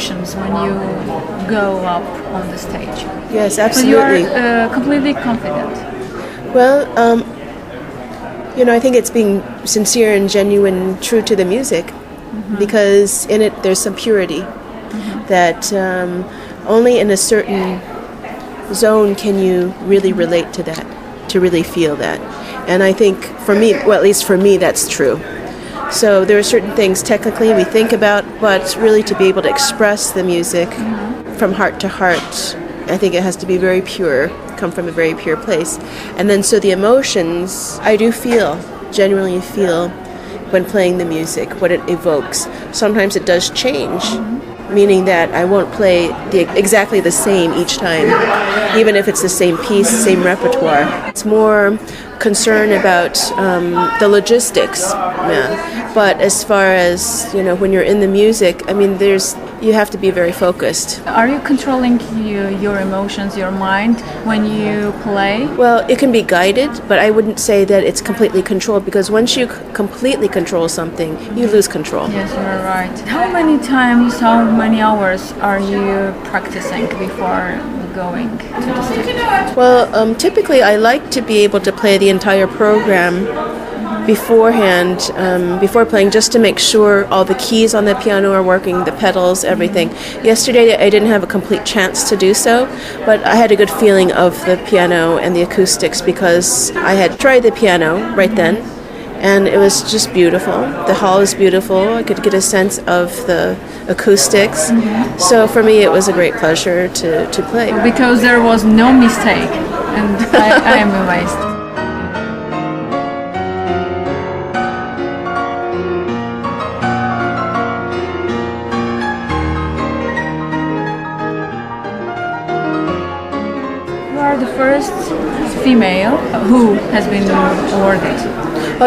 emotions when you go up on the stage? Yes, So absolutely. you are completely confident. Well, I think it's being sincere and genuine, true to the music, because in it there's some purity that only in a certain zone can you really relate to that, to really feel that. And I think for me, well, at least for me, that's true. So there are certain things technically we think about, but really to be able to express the music from heart to heart, I think it has to be very pure, come from a very pure place. And then so the emotions, I do feel, genuinely feel when playing the music, what it evokes. Sometimes it does change, meaning that I won't play exactly the same each time, even if it's the same piece, same repertoire. It's more concern about the logistics, yeah. But as far as, when you're in the music, I mean, you have to be very focused. Are you controlling your emotions, your mind when you play? Well, it can be guided, but I wouldn't say that it's completely controlled, because once you completely control something, you lose control. Yes, you're right. How many times, how many hours are you practicing before going to the stage? Well, typically I like to be able to play the entire program beforehand, before playing, just to make sure all the keys on the piano are working, the pedals, everything. Yesterday I didn't have a complete chance to do so, but I had a good feeling of the piano and the acoustics because I had tried the piano right then, and it was just beautiful. The hall is beautiful. I could get a sense of the acoustics. So for me it was a great pleasure to play. Because there was no mistake, and I am amazed. The first female who has been awarded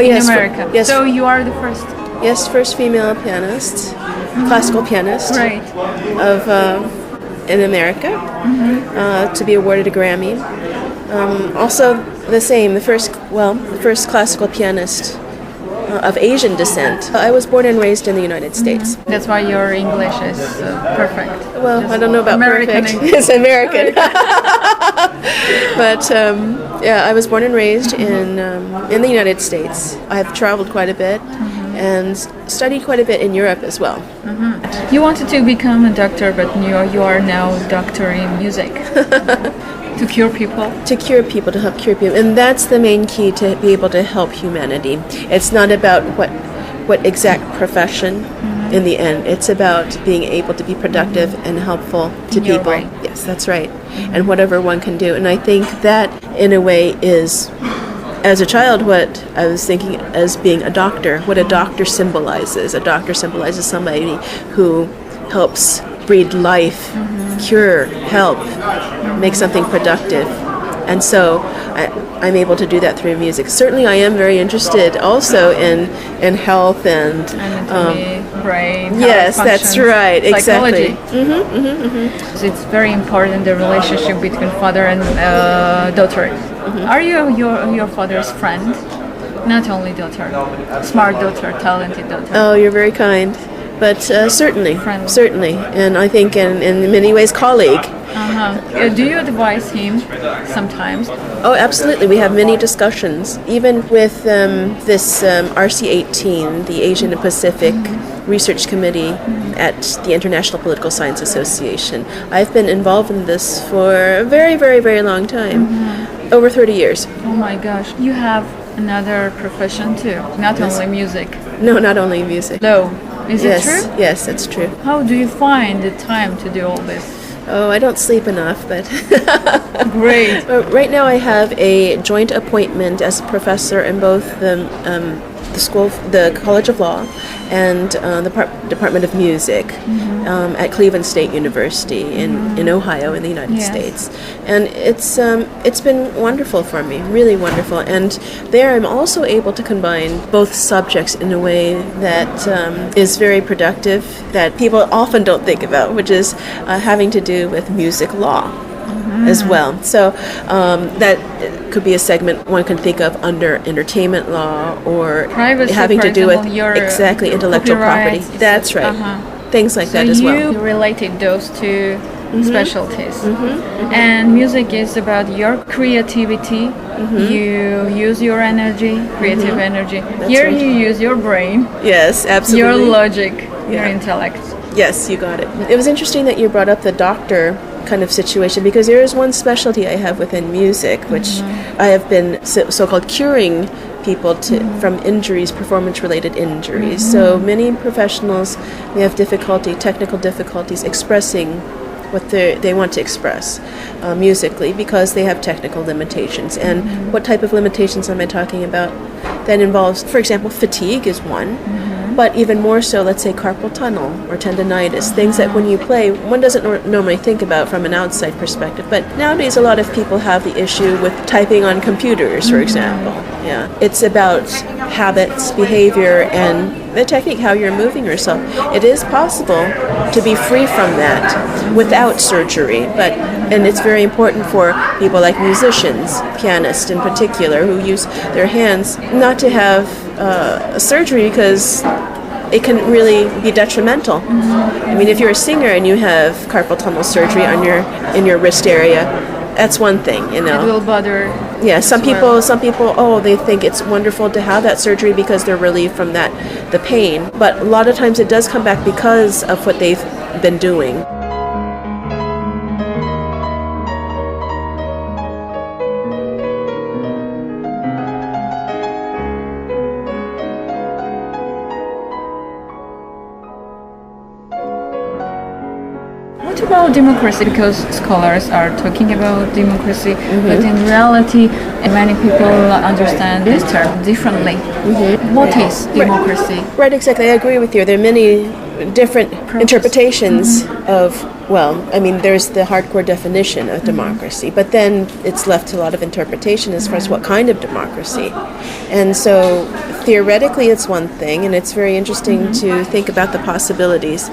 in America. Yes. So you are the first. Yes, first female pianist, classical pianist, Right. of in America, to be awarded a Grammy. Also, the first classical pianist of Asian descent. I was born and raised in the United States. That's why your English is perfect. Well, Just I don't know about American perfect. English. It's American. But I was born and raised in the United States. I've traveled quite a bit and studied quite a bit in Europe as well. You wanted to become a doctor, but you are now a doctor in music. To cure people? To cure people, to help cure people. And that's the main key, to be able to help humanity. It's not about what exact profession in the end. It's about being able to be productive and helpful to In your people. way. Yes, that's right. And whatever one can do. And I think that, in a way, is, as a child, what I was thinking as being a doctor, what a doctor symbolizes. A doctor symbolizes somebody who helps breathe life, cure, help, make something productive. And so I'm able to do that through music. Certainly I am very interested also in health and Anatomy, brain, yes, how it that's functions, right, psychology. exactly. So it's very important, the relationship between father and daughter. Are you your father's friend? Not only daughter, smart daughter, talented daughter. Oh, you're very kind. But certainly, Friend. certainly. And I think in many ways colleague. Do you advise him sometimes? Oh, absolutely. We have many discussions. Even with this RC18, the Asian and Pacific Research Committee at the International Political Science Association. I've been involved in this for a very, very, very long time. Over 30 years. Oh my gosh. You have another profession too, not only music. No, not only music. No. Is it true? Yes, that's true. How do you find the time to do all this? Oh, I don't sleep enough, but Great. right now I have a joint appointment as a professor in both the College of Law and the Department of Music at Cleveland State University in Ohio in the United Yes. States. And it's been wonderful for me, really wonderful. And there I'm also able to combine both subjects in a way that is very productive, that people often don't think about, which is having to do with music law as well. So that could be a segment one can think of under entertainment law or Privacy, having for to do example, with your exactly intellectual property. copyrights. That's right. things like that as So well. you related those two specialties. And music is about your creativity. You use your energy, creative energy. Here right. you use your brain, Yes, your absolutely. logic, your Yeah. intellect. Yes, you got it. It was interesting that you brought up the doctor kind of situation, because there is one specialty I have within music, which I have been so-called curing people from injuries, performance-related injuries. So many professionals may have technical difficulties expressing what they want to express musically, because they have technical limitations. And what type of limitations am I talking about? That involves, for example, fatigue is one, but even more so, let's say carpal tunnel or tendonitis, things that when you play, one doesn't normally think about from an outside perspective. But nowadays, a lot of people have the issue with typing on computers, for example. Yeah, it's about habits, behavior, and the technique, how you're moving yourself. It is possible to be free from that without surgery, and it's very important for people like musicians, pianists in particular, who use their hands, not to have surgery, because it can really be detrimental. I mean, if you're a singer and you have carpal tunnel surgery on in your wrist area, that's one thing, you know. It will bother. Yeah, some people, they think it's wonderful to have that surgery because they're relieved from the pain. But a lot of times it does come back because of what they've been doing. What about democracy? Because scholars are talking about democracy, but in reality, many people understand this term differently. What is democracy? Right, exactly. I agree with you. There are many different interpretations of, there's the hardcore definition of democracy, but then it's left to a lot of interpretation as far as what kind of democracy. And so theoretically it's one thing, and it's very interesting to think about the possibilities.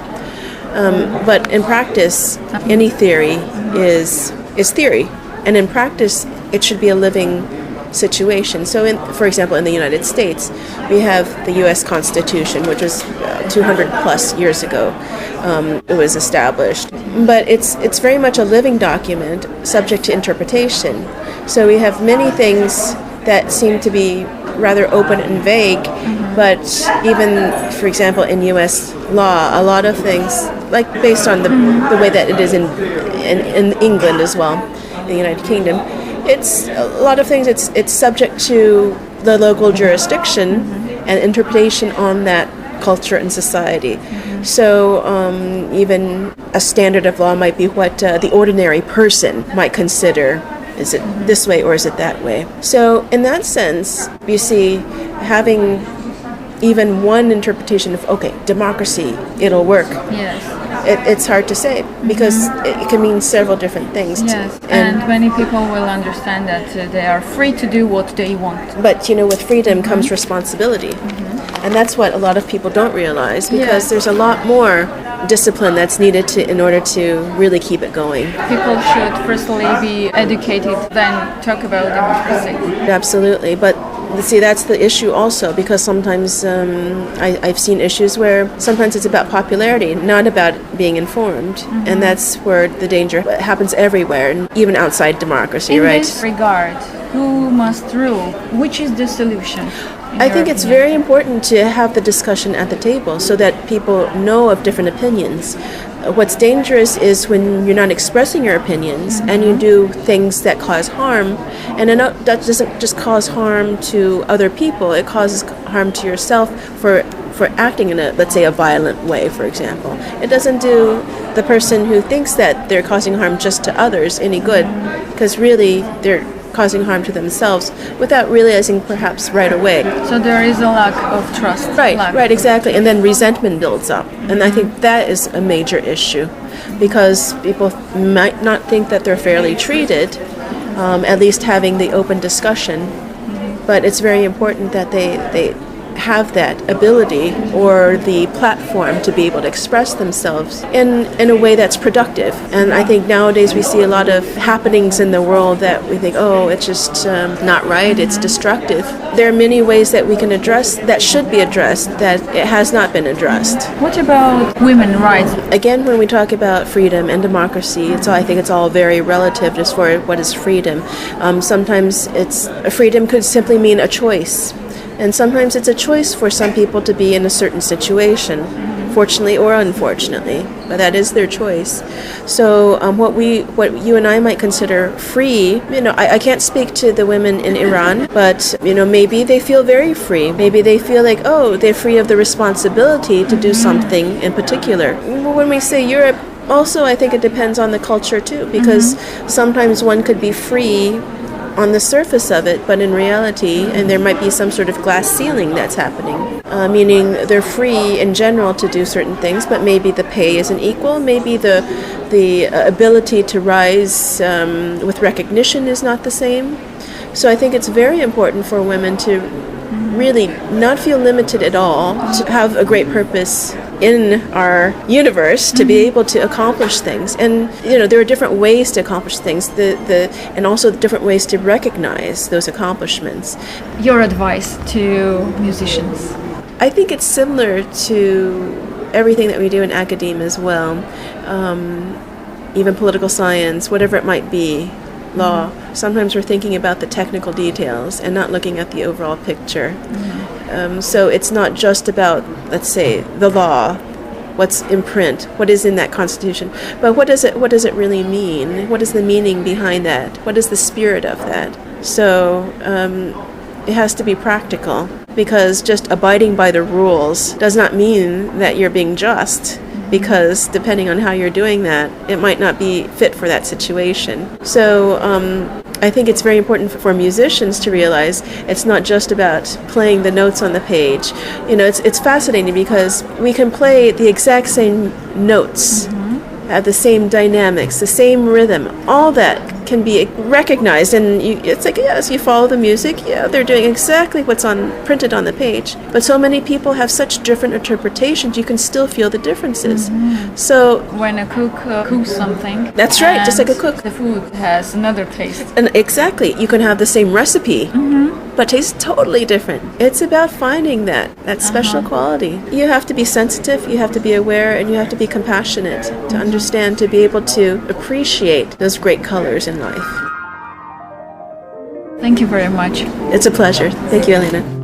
But in practice, any theory is theory, and in practice, it should be a living situation. So, for example, in the United States, we have the U.S. Constitution, which was 200 plus years ago. It was established, but it's very much a living document, subject to interpretation. So we have many things that seem to be rather open and vague, but even, for example, in U.S. law, a lot of things, like based on the way that it is in England as well, in the United Kingdom, it's a lot of things. It's subject to the local jurisdiction and interpretation on that culture and society. So even a standard of law might be what the ordinary person might consider. Is it this way or is it that way? So in that sense, you see, having even one interpretation of, okay, democracy, it'll work. Yes. It's hard to say, because it can mean several different things. Yes, and many people will understand that they are free to do what they want. But, with freedom comes responsibility. And that's what a lot of people don't realize, because there's a lot more discipline that's needed in order to really keep it going. People should firstly be educated, then talk about democracy. Absolutely, but see, that's the issue also, because sometimes I've seen issues where sometimes it's about popularity, not about being informed, and that's where the danger happens everywhere, and even outside democracy, right? In this regard, who must rule? Which is the solution? I think it's very important to have the discussion at the table so that people know of different opinions. What's dangerous is when you're not expressing your opinions and you do things that cause harm, and that doesn't just cause harm to other people, it causes harm to yourself for acting in let's say, a violent way, for example. It doesn't do the person who thinks that they're causing harm just to others any good, because really they're causing harm to themselves without realizing perhaps right away. So there is a lack of trust. Right, exactly. And then resentment builds up. And I think that is a major issue, because people might not think that they're fairly treated, at least having the open discussion. But it's very important that they have that ability or the platform to be able to express themselves in a way that's productive. And I think nowadays we see a lot of happenings in the world that we think, oh, it's just not right, it's destructive. There are many ways that we can address, that should be addressed, that it has not been addressed. What about women's rights? Again, when we talk about freedom and democracy, I think it's all very relative as far as what is freedom. Sometimes freedom could simply mean a choice. And sometimes it's a choice for some people to be in a certain situation, fortunately or unfortunately, but that is their choice. So what you and I might consider free, I can't speak to the women in Iran, but maybe they feel very free. Maybe they feel like, oh, they're free of the responsibility to do something in particular. When we say Europe, also I think it depends on the culture too, because sometimes one could be free on the surface of it, but in reality, and there might be some sort of glass ceiling that's happening, meaning they're free in general to do certain things, but maybe the pay isn't equal, maybe the ability to rise with recognition is not the same. So I think it's very important for women to really not feel limited at all, to have a great purpose in our universe, to be able to accomplish things. And there are different ways to accomplish things, and also different ways to recognize those accomplishments. Your advice to musicians? I think it's similar to everything that we do in academia as well, even political science, whatever it might be, law. Sometimes we're thinking about the technical details and not looking at the overall picture. So it's not just about, let's say, the law, what's in print, what is in that constitution, but what does it really mean? What is the meaning behind that? What is the spirit of that? So it has to be practical, because just abiding by the rules does not mean that you're being just, because depending on how you're doing that, it might not be fit for that situation. So I think it's very important for musicians to realize it's not just about playing the notes on the page. It's fascinating because we can play the exact same notes, have the same dynamics, the same rhythm, all that can be recognized, and it's like, yes, you follow the music, yeah, they're doing exactly what's printed on the page, but so many people have such different interpretations, you can still feel the differences. So when a cook cooks something, that's right, just like a cook, the food has another taste. And exactly, you can have the same recipe, but tastes totally different. It's about finding that special quality. You have to be sensitive, you have to be aware, and you have to be compassionate to understand, to be able to appreciate those great colors in life. Thank you very much. It's a pleasure. Thank you, Elena.